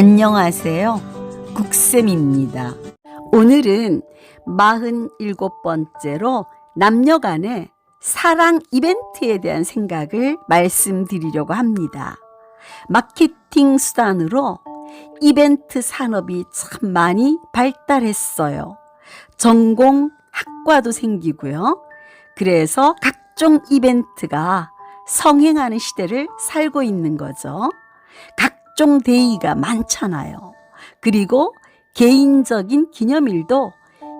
안녕하세요. 국쌤입니다. 오늘은 47번째로 남녀 간의 사랑 이벤트에 대한 생각을 말씀드리려고 합니다. 마케팅 수단으로 이벤트 산업이 참 많이 발달했어요. 전공 학과도 생기고요. 그래서 각종 이벤트가 성행하는 시대를 살고 있는 거죠. 각종 데이가 많잖아요. 그리고 개인적인 기념일도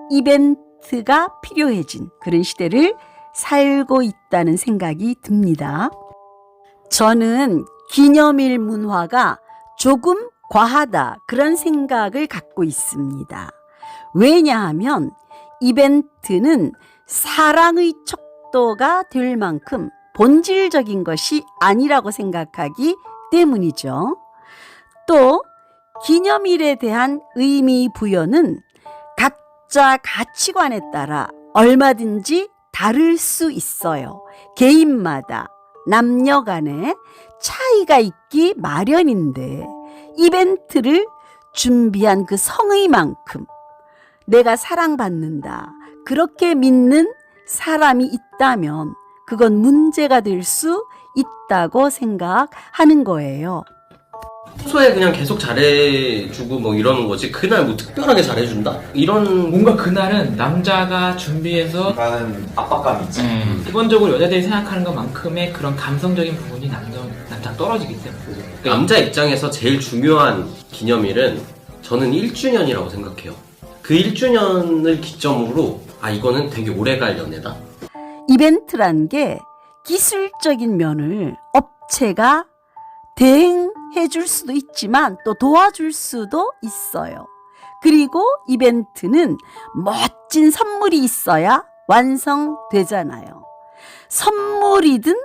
이벤트가 필요해진 그런 시대를 살고 있다는 생각이 듭니다. 저는 기념일 문화가 조금 과하다 그런 생각을 갖고 있습니다. 왜냐하면 이벤트는 사랑의 척도가 될 만큼 본질적인 것이 아니라고 생각하기 때문이죠. 또 기념일에 대한 의미 부여는 각자 가치관에 따라 얼마든지 다를 수 있어요. 개인마다 남녀 간에 차이가 있기 마련인데 이벤트를 준비한 그 성의만큼 내가 사랑받는다 그렇게 믿는 사람이 있다면 그건 문제가 될 수 있다고 생각하는 거예요. 평소에 그냥 계속 잘해주고 뭐 이러는 거지 그날 뭐 특별하게 잘해준다? 이런 뭔가 그날은 남자가 준비해서 라는 압박감이 있지. 기본적으로 여자들이 생각하는 것만큼의 그런 감성적인 부분이 남자 떨어지기 때문에. 남자 입장에서 제일 중요한 기념일은 저는 1주년이라고 생각해요. 그 1주년을 기점으로 이거는 되게 오래갈 연애다. 이벤트란 게 기술적인 면을 업체가 대행해 줄 수도 있지만 또 도와줄 수도 있어요. 그리고 이벤트는 멋진 선물이 있어야 완성되잖아요. 선물이든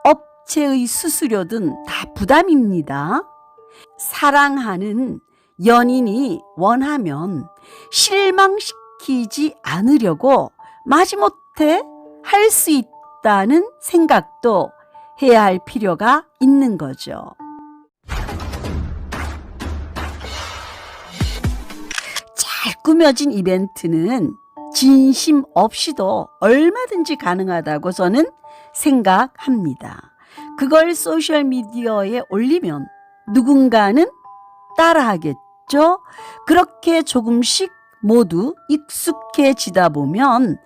업체의 수수료든 다 부담입니다. 사랑하는 연인이 원하면 실망시키지 않으려고 마지못해 할 수 있다는 생각도 해야 할 필요가 있는 거죠. 잘 꾸며진 이벤트는 진심 없이도 얼마든지 가능하다고 저는 생각합니다. 그걸 소셜미디어에 올리면 누군가는 따라하겠죠. 그렇게 조금씩 모두 익숙해지다 보면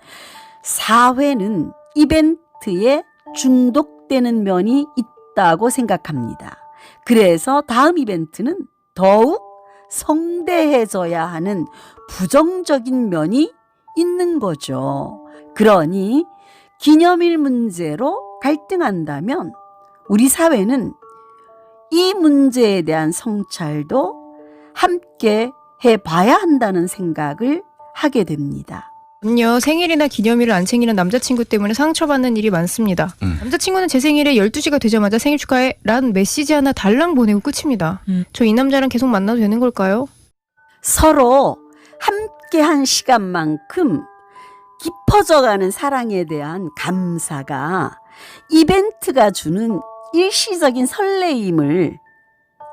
사회는 이벤트에 중독되는 면이 있다고 생각합니다. 그래서 다음 이벤트는 더욱 성대해져야 하는 부정적인 면이 있는 거죠. 그러니 기념일 문제로 갈등한다면 우리 사회는 이 문제에 대한 성찰도 함께 해봐야 한다는 생각을 하게 됩니다. 저는요, 생일이나 기념일을 안 챙기는 남자친구 때문에 상처받는 일이 많습니다. 남자친구는 제 생일에 12시가 되자마자 생일 축하해 라는 메시지 하나 달랑 보내고 끝입니다. 저 이 남자랑 계속 만나도 되는 걸까요? 서로 함께한 시간만큼 깊어져가는 사랑에 대한 감사가 이벤트가 주는 일시적인 설레임을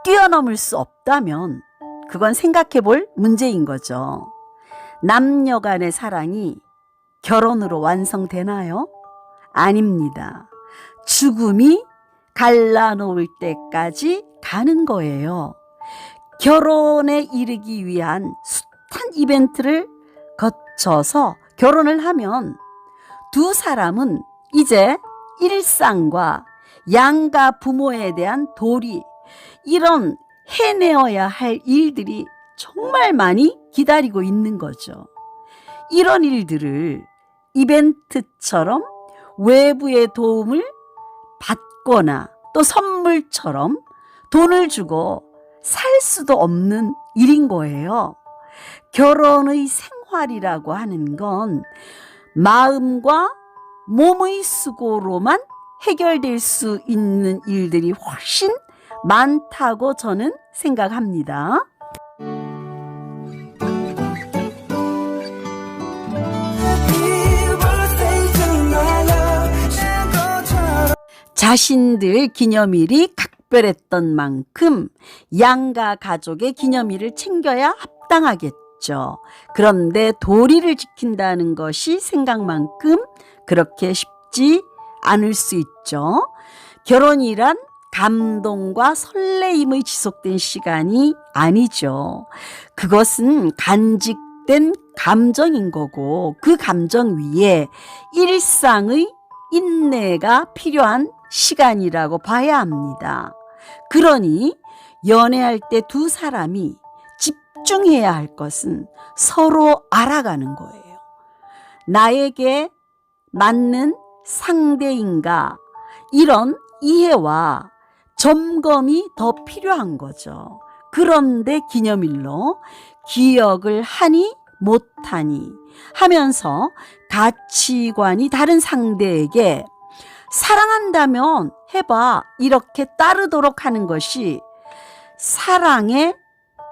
뛰어넘을 수 없다면 그건 생각해 볼 문제인 거죠. 남녀 간의 사랑이 결혼으로 완성되나요? 아닙니다. 죽음이 갈라놓을 때까지 가는 거예요. 결혼에 이르기 위한 숱한 이벤트를 거쳐서 결혼을 하면 두 사람은 이제 일상과 양가 부모에 대한 도리, 이런 해내어야 할 일들이 정말 많이 기다리고 있는 거죠. 이런 일들을 이벤트처럼 외부의 도움을 받거나 또 선물처럼 돈을 주고 살 수도 없는 일인 거예요. 결혼의 생활이라고 하는 건 마음과 몸의 수고로만 해결될 수 있는 일들이 훨씬 많다고 저는 생각합니다. 자신들 기념일이 특별했던 만큼 양가 가족의 기념일을 챙겨야 합당하겠죠. 그런데 도리를 지킨다는 것이 생각만큼 그렇게 쉽지 않을 수 있죠. 결혼이란 감동과 설레임의 지속된 시간이 아니죠. 그것은 간직된 감정인 거고 그 감정 위에 일상의 인내가 필요한 시간이라고 봐야 합니다. 그러니 연애할 때 두 사람이 집중해야 할 것은 서로 알아가는 거예요. 나에게 맞는 상대인가 이런 이해와 점검이 더 필요한 거죠. 그런데 기념일로 기억을 하니 못하니 하면서 가치관이 다른 상대에게 사랑한다면 해봐 이렇게 따르도록 하는 것이 사랑에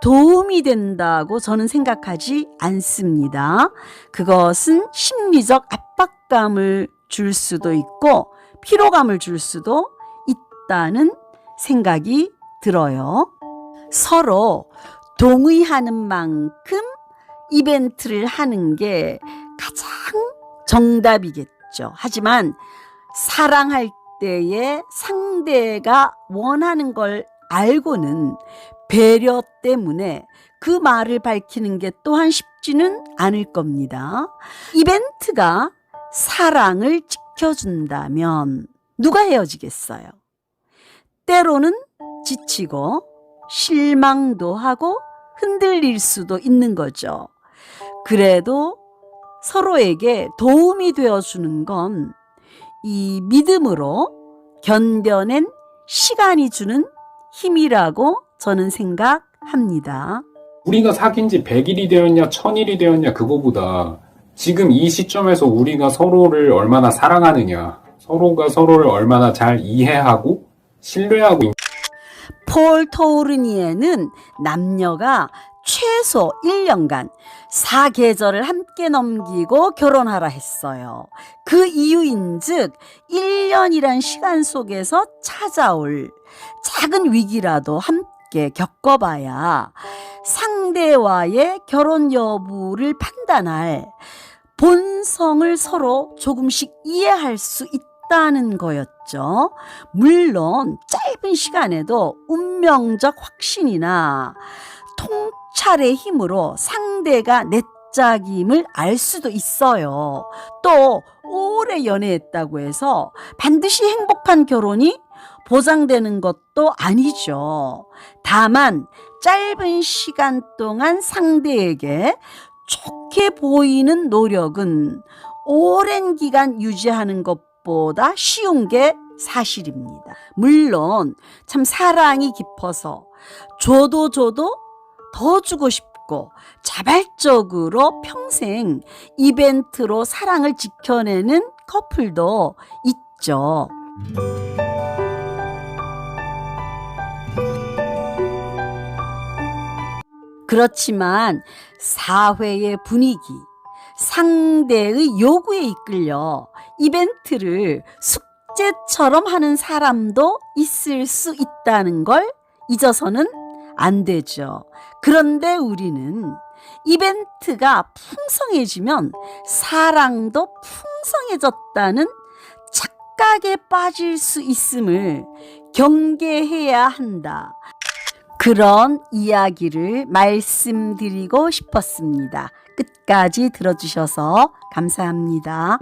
도움이 된다고 저는 생각하지 않습니다. 그것은 심리적 압박감을 줄 수도 있고 피로감을 줄 수도 있다는 생각이 들어요. 서로 동의하는 만큼 이벤트를 하는 게 가장 정답이겠죠. 하지만 사랑할 때에 상대가 원하는 걸 알고는 배려 때문에 그 말을 밝히는 게 또한 쉽지는 않을 겁니다. 이벤트가 사랑을 지켜준다면 누가 헤어지겠어요? 때로는 지치고 실망도 하고 흔들릴 수도 있는 거죠. 그래도 서로에게 도움이 되어주는 건 이 믿음으로 견뎌낸 시간이 주는 힘이라고 저는 생각합니다. 우리가 사귄 지 100일이 되었냐 1000일이 되었냐 그거보다 지금 이 시점에서 우리가 서로를 얼마나 사랑하느냐, 서로가 서로를 얼마나 잘 이해하고 신뢰하고 폴 토우르니에는 남녀가 최소 1년간 4계절을 함께 넘기고 결혼하라 했어요. 그 이유인즉 1년이란 시간 속에서 찾아올 작은 위기라도 함께 겪어봐야 상대와의 결혼 여부를 판단할 본성을 서로 조금씩 이해할 수 있다는 거였죠. 물론 짧은 시간에도 운명적 확신이나 통찰의 힘으로 상대가 내 짝임을 알 수도 있어요. 또 오래 연애했다고 해서 반드시 행복한 결혼이 보장되는 것도 아니죠. 다만 짧은 시간 동안 상대에게 좋게 보이는 노력은 오랜 기간 유지하는 것보다 쉬운 게 사실입니다. 물론 참 사랑이 깊어서 줘도 더 주고 싶고 자발적으로 평생 이벤트로 사랑을 지켜내는 커플도 있죠. 그렇지만 사회의 분위기, 상대의 요구에 이끌려 이벤트를 숙제처럼 하는 사람도 있을 수 있다는 걸 잊어서는 안 되죠. 그런데 우리는 이벤트가 풍성해지면 사랑도 풍성해졌다는 착각에 빠질 수 있음을 경계해야 한다. 그런 이야기를 말씀드리고 싶었습니다. 끝까지 들어주셔서 감사합니다.